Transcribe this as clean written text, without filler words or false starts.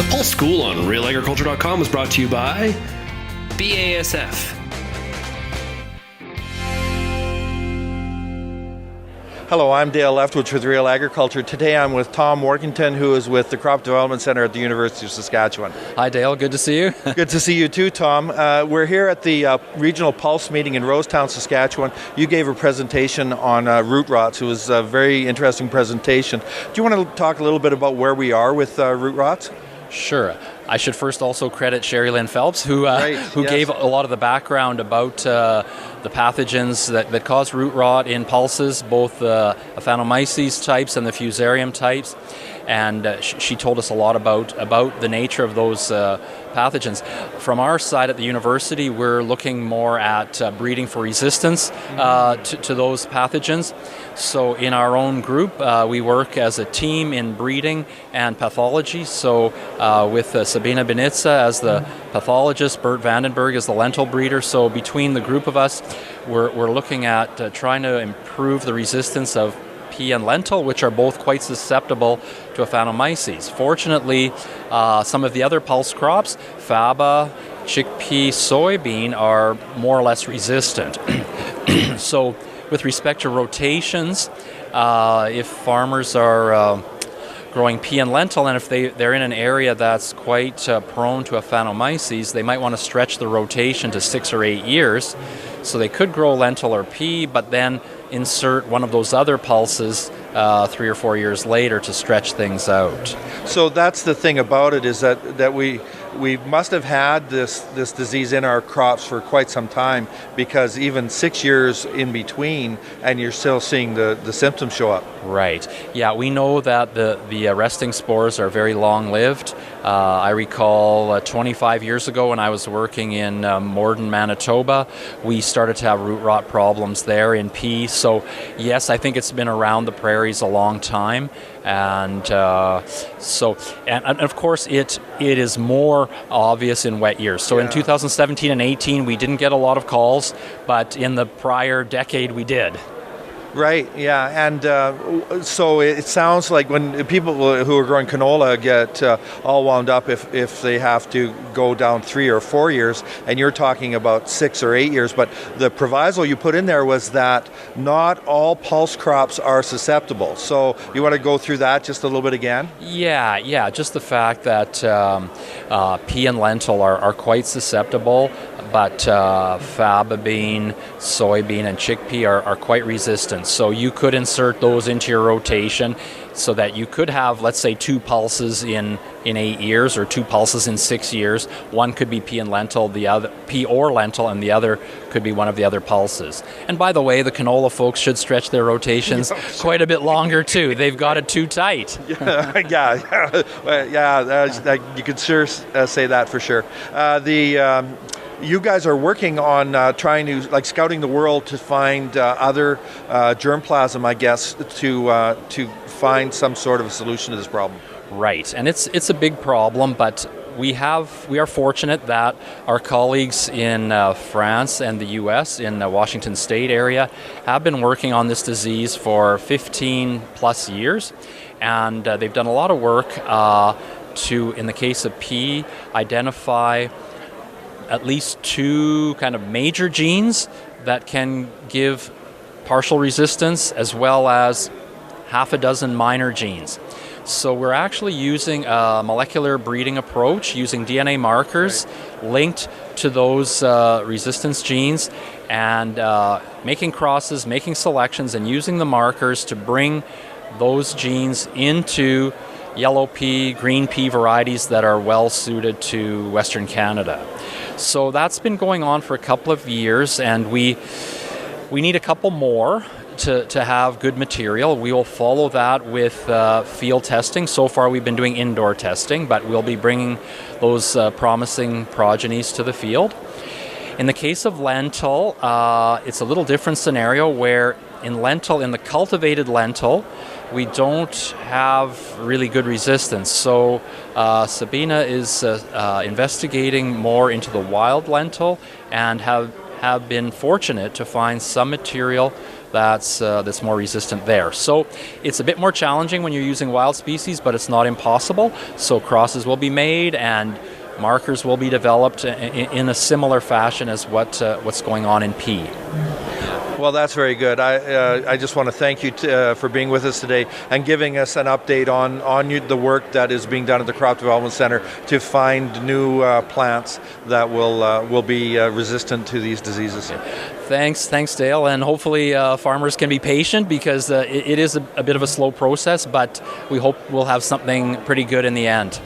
The Pulse School on RealAgriculture.com is brought to you by BASF. Hello, I'm Dale Leftwich with Real Agriculture. Today I'm with Tom Warkentin, who is with the Crop Development Centre at the University of Saskatchewan. Hi Dale, good to see you. Good to see you too, Tom. We're here at the Regional Pulse meeting in Rosetown, Saskatchewan. You gave a presentation on root rots. It was a very interesting presentation. Do you want to talk a little bit about where we are with root rots? Sure. I should first also credit Sherry Lynn Phelps, who Yes. gave a lot of the background about the pathogens that cause root rot in pulses, both the aphanomyces types and the fusarium types. And she told us a lot about the nature of those pathogens. From our side at the university, we're looking more at breeding for resistance to those pathogens. So in our own group, we work as a team in breeding and pathology. So with Sabina Benitza as the pathologist, Bert Vandenberg as the lentil breeder. So between the group of us, we're looking at trying to improve the resistance of pea and lentil, which are both quite susceptible to aphanomyces. Fortunately, some of the other pulse crops, faba, chickpea, soybean, are more or less resistant. So with respect to rotations, if farmers are growing pea and lentil, and if they're in an area that's quite prone to aphanomyces, they might want to stretch the rotation to 6 or 8 years. So they could grow lentil or pea, but then insert one of those other pulses 3 or 4 years later to stretch things out. So that's the thing about it, is that we must have had this disease in our crops for quite some time, because even 6 years in between and you're still seeing the symptoms show up. Right. Yeah, we know that the resting spores are very long-lived. I recall 25 years ago when I was working in Morden, Manitoba, we started to have root rot problems there in pea. So yes, I think it's been around the prairies a long time. And and of course it is more obvious in wet years. So in 2017 and 18 we didn't get a lot of calls, but in the prior decade we did. Right, yeah, and so it sounds like when people who are growing canola get all wound up if they have to go down 3 or 4 years, and you're talking about 6 or 8 years, but the proviso you put in there was that not all pulse crops are susceptible. So you want to go through that just a little bit again? Yeah, just the fact that pea and lentil are quite susceptible, but faba bean, soybean, and chickpea are quite resistant. So you could insert those into your rotation so that you could have, let's say, 2 pulses in 8 years or 2 pulses in 6 years. One could be pea and lentil, the other pea or lentil, and the other could be one of the other pulses. And by the way, the canola folks should stretch their rotations quite a bit longer too. They've got it too tight. You could sure say that for sure. You guys are working on trying to, scouting the world to find other germplasm, I guess, to find some sort of a solution to this problem. Right, and it's a big problem, but we are fortunate that our colleagues in France and the U.S. in the Washington State area have been working on this disease for 15 plus years, and they've done a lot of work to, in the case of pea, identify at least 2 kind of major genes that can give partial resistance, as well as half a dozen minor genes. So we're actually using a molecular breeding approach, using DNA markers linked to those resistance genes, and making crosses, making selections, and using the markers to bring those genes into yellow pea, green pea varieties that are well suited to Western Canada. So that's been going on for a couple of years, and we need a couple more to have good material. We will follow that with field testing. So far we've been doing indoor testing, but we'll be bringing those promising progenies to the field. In the case of lentil, it's a little different scenario, where in the cultivated lentil, we don't have really good resistance. So Sabina is investigating more into the wild lentil, and have been fortunate to find some material that's more resistant there. So it's a bit more challenging when you're using wild species, but it's not impossible. So crosses will be made and markers will be developed in a similar fashion as what's going on in pea. Well, that's very good. I just want to thank you for being with us today and giving us an update on the work that is being done at the Crop Development Center to find new plants that will be resistant to these diseases. Thanks, Dale, and hopefully farmers can be patient because it is a bit of a slow process, but we hope we'll have something pretty good in the end.